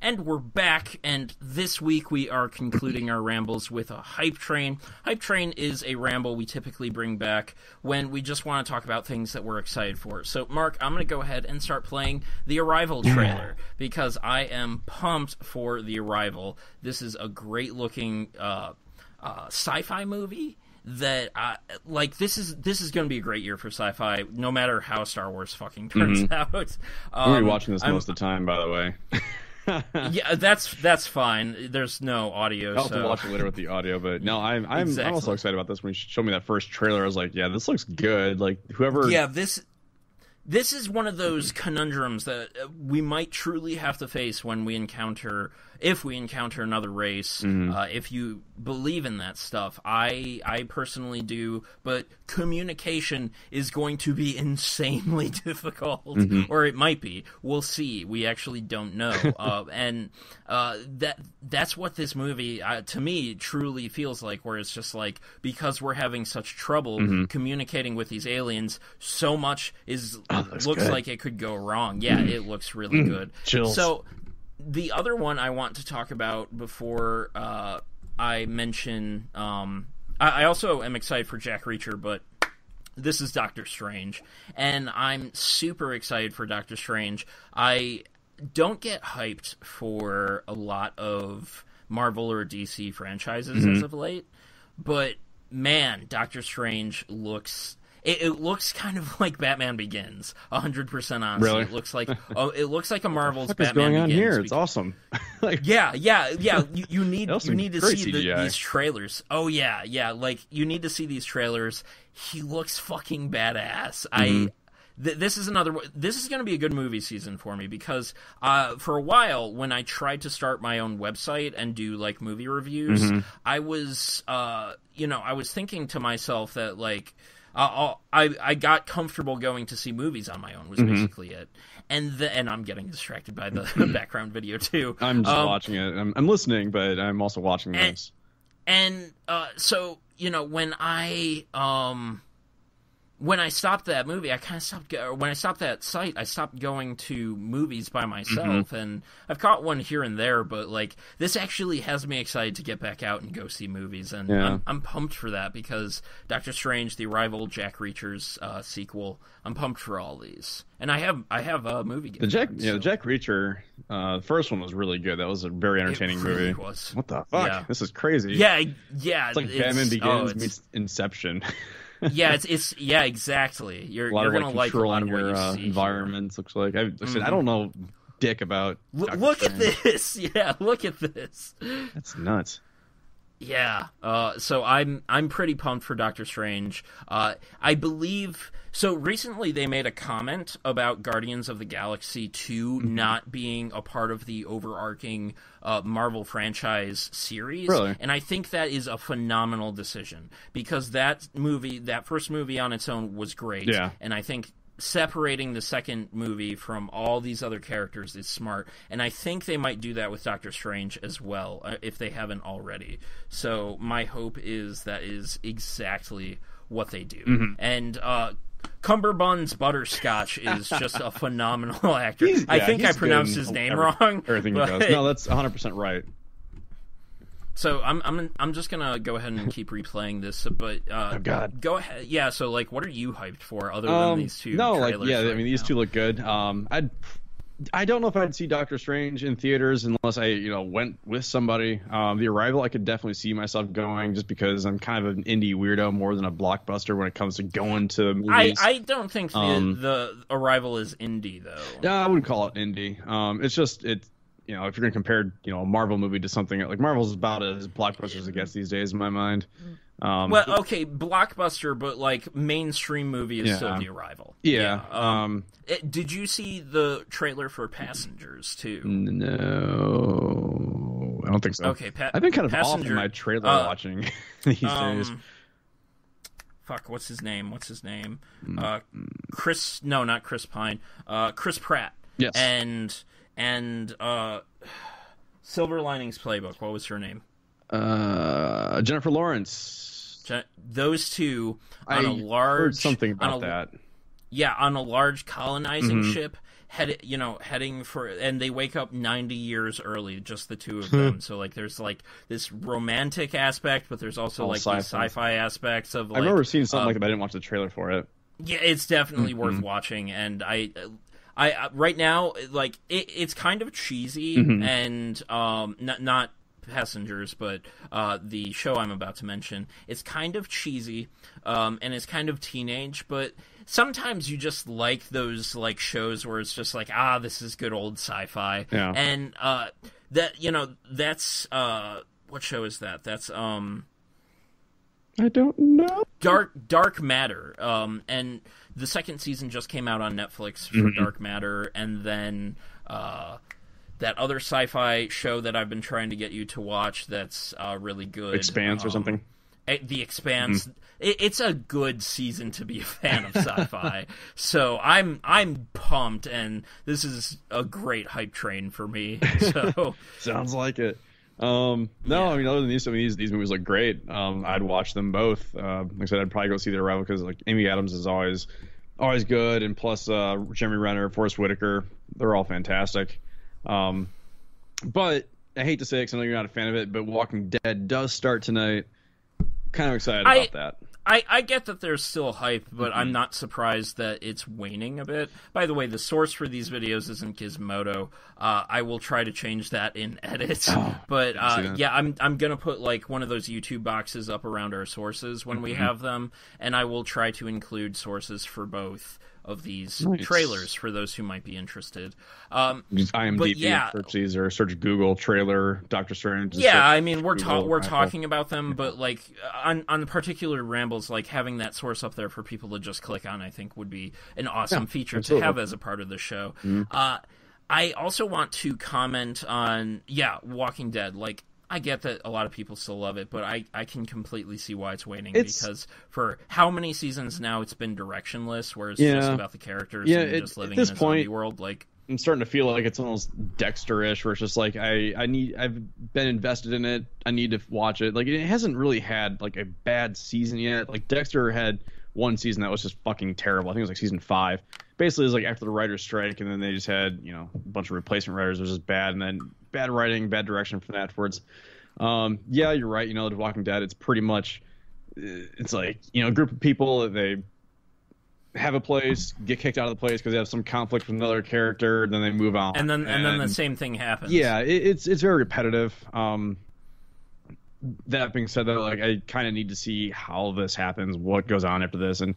And we're back, and this week we are concluding our rambles with a Hype Train. Hype Train is a ramble we typically bring back when we just want to talk about things that we're excited for. So, Mark, I'm going to go ahead and start playing the Arrival trailer, because I am pumped for the Arrival. This is a great-looking sci-fi movie that this is going to be a great year for sci-fi, no matter how Star Wars fucking turns out. We're gonna be watching this most of the time, by the way. Yeah, that's fine. There's no audio. I'll have to watch it later with the audio, but no, I'm also excited about this. When you showed me that first trailer, I was like, yeah, this looks good. Like whoever. Yeah, this is one of those conundrums that we might truly have to face when we encounter another race. If you believe in that stuff, I personally do, but communication is going to be insanely difficult, or it might be. We'll see. We actually don't know, and that's what this movie, to me, truly feels like. Where it's just like, because we're having such trouble communicating with these aliens, so much looks good. Like it could go wrong. Yeah, it looks really good. Chills. So the other one I want to talk about before I mention, I also am excited for Jack Reacher, but this is Doctor Strange, and I'm super excited for Doctor Strange. I don't get hyped for a lot of Marvel or DC franchises as of late, but man, Doctor Strange looks... It looks kind of like Batman Begins, 100% honestly. Really? It looks like a Marvel's what the fuck Batman is going on Begins. here? It's awesome. Yeah. You need to see these trailers. Oh yeah. Like you need to see these trailers. He looks fucking badass. This is going to be a good movie season for me, because for a while when I tried to start my own website and do like movie reviews, I was thinking to myself that like. I got comfortable going to see movies on my own was basically it, and I'm getting distracted by the background video too. I'm just watching it. I'm listening, but I'm also watching this. And so when I stopped that movie, when I stopped that site, I stopped going to movies by myself, and I've caught one here and there, but like this actually has me excited to get back out and go see movies, and I'm pumped for that, because Doctor Strange, The Arrival, Jack Reacher's sequel, I'm pumped for all these, and I have a movie. The Jack Reacher, the first one was really good. That was a very entertaining movie. Was. What the fuck? Yeah. This is crazy. Yeah. It's like Batman Begins meets Inception. Yeah, it's exactly. You're gonna like a lot of what you see environments. Looks like I don't know dick about. Look at this. Yeah, look at this. That's nuts. Yeah. So I'm pretty pumped for Doctor Strange. I believe. So recently they made a comment about Guardians of the Galaxy 2 not being a part of the overarching Marvel franchise series. Really? And I think that is a phenomenal decision, because that first movie on its own was great. Yeah. And I think separating the second movie from all these other characters is smart. And I think they might do that with Doctor Strange as well, if they haven't already. So my hope is that is exactly what they do. And Cumberbund's Butterscotch is just a phenomenal actor. I think I pronounced his name wrong. Everything he does. No, that's 100% right. So I'm just gonna go ahead and keep replaying this, but oh god, go ahead. Yeah. So like, what are you hyped for other than these two? No, trailers like yeah, right I mean these two look good. I don't know if I'd see Doctor Strange in theaters unless I went with somebody. The Arrival I could definitely see myself going, just because I'm kind of an indie weirdo more than a blockbuster when it comes to going to movies. I don't think the Arrival is indie though. No, I wouldn't call it indie. It's just if you're going to compare a Marvel movie to something like Marvel's about as blockbusters as it gets these days in my mind. Well, okay, blockbuster, but like mainstream movie is still The Arrival. Yeah. Did you see the trailer for Passengers too? No, I don't think so. Okay, I've been kind of off in my trailer watching these days. Fuck, what's his name? Chris? No, not Chris Pine. Chris Pratt. Yes. And Silver Linings Playbook. What was her name? Jennifer Lawrence. Those two on a large heard something about that. Yeah, on a large colonizing ship, heading for, and they wake up 90 years early, just the two of them. So like there's like this romantic aspect, but there's also like these sci-fi aspects of like, I remember seeing something like that, but I didn't watch the trailer for it. Yeah, it's definitely worth watching, and I right now, like it's kind of cheesy, and not Passengers, but the show I'm about to mention, it's kind of cheesy, and it's kind of teenage, but sometimes you just like those like shows where it's just like, this is good old sci-fi, and that's what show is that? That's I don't know. Dark Matter, and the second season just came out on Netflix for Dark Matter, and then that other sci-fi show that I've been trying to get you to watch that's really good. Expanse or something? The Expanse. It's a good season to be a fan of sci-fi. So I'm pumped, and this is a great hype train for me. So sounds like it. I mean, other than these movies look great. I'd watch them both. Like I said, I'd probably go see The Arrival because like Amy Adams is always good, and plus Jeremy Renner, Forrest Whitaker, they're all fantastic. But I hate to say it because I know you're not a fan of it, but Walking Dead does start tonight. Kind of excited about that. I get that there's still hype, but I'm not surprised that it's waning a bit. By the way, the source for these videos isn't Gizmodo. I will try to change that in edits. But I'm gonna put like one of those YouTube boxes up around our sources when we have them, and I will try to include sources for both of these trailers for those who might be interested. Just IMDb search these, or search Google trailer Doctor Strange. I mean we're talking about them, but like on particular rambles, like having that source up there for people to just click on, I think would be an awesome feature to have as a part of the show. I also want to comment on Walking Dead. Like, I get that a lot of people still love it, but I can completely see why it's waning, because for how many seasons now it's been directionless, where it's just about the characters and just living in a zombie world. Like, I'm starting to feel like it's almost Dexter-ish, where it's just like I've been invested in it. I need to watch it. Like, it hasn't really had like a bad season yet. Like Dexter had one season that was just fucking terrible. I think it was like season 5. Basically, it was like after the writers' strike, and then they just had a bunch of replacement writers. It was just bad, and then bad writing, bad direction from that afterwards. You're right. The Walking Dead, it's pretty much, it's like a group of people, they have a place, get kicked out of the place because they have some conflict with another character, then they move on, and then the same thing happens. It's very repetitive. That being said, though, like I kind of need to see how this happens, what goes on after this, and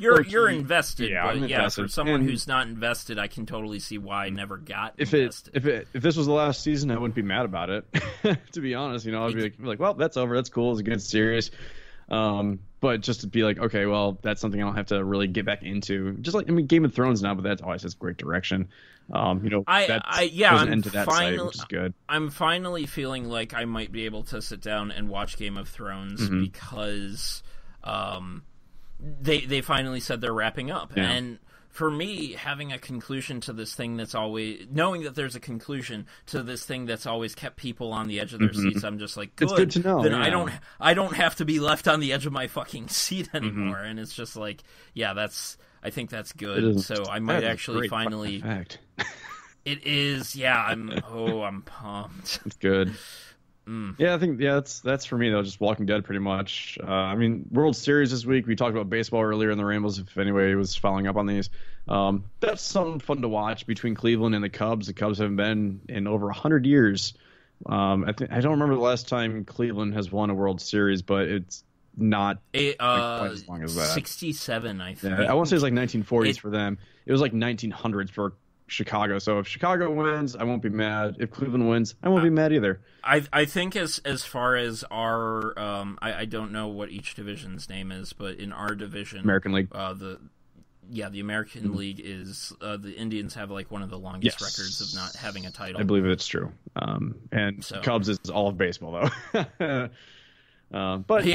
you're invested. Yeah, I'm invested. For someone who's not invested, I can totally see why I never got invested. If this was the last season, I wouldn't be mad about it. To be honest, I'd be like, well, that's over. That's cool. It's a good series. But just to be like, okay, well, that's something I don't have to really get back into. Just like, Game of Thrones now, but that's always has great direction. There's an end to that site, which is good. I'm finally feeling like I might be able to sit down and watch Game of Thrones because they finally said they're wrapping up. Yeah. And for me, having a conclusion to this thing that's always... Knowing that there's a conclusion to this thing that's always kept people on the edge of their seats, I'm just like, good. It's good to know. Then I don't have to be left on the edge of my fucking seat anymore. And it's just like, I think that's good. So I might actually finally... It is, I'm pumped. It's good. Yeah, I think that's for me though. Just Walking Dead, pretty much. World Series this week. We talked about baseball earlier in the Rambles. If anybody was following up on these, that's something fun to watch between Cleveland and the Cubs. The Cubs haven't been in over 100 years. I don't remember the last time Cleveland has won a World Series, but it's not quite as long as that. 67, I think. Yeah, I want to say it's like 1940s for them. It was like 1900s for Chicago. So if Chicago wins, I won't be mad. If Cleveland wins, I won't be mad either. I think as far as our I don't know what each division's name is, but in our division, American League, the American League is the Indians have like one of the longest records of not having a title. I believe it's true. And Cubs is all of baseball though. But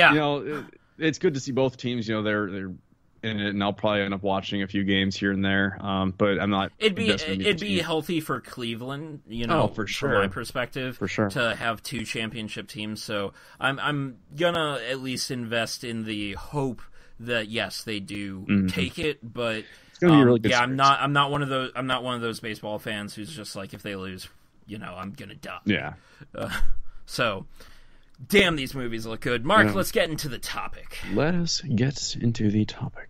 it's good to see both teams. They're in it, and I'll probably end up watching a few games here and there. But I'm not. It'd be healthy for Cleveland, for sure. From my perspective, for sure, to have 2 championship teams. So I'm gonna at least invest in the hope that yes, they do take it, but It's gonna be a really good. Yeah, series. I'm not one of those baseball fans who's just like, if they lose, I'm gonna die. Yeah. So, damn, these movies look good. Mark, let's get into the topic. Let us get into the topic.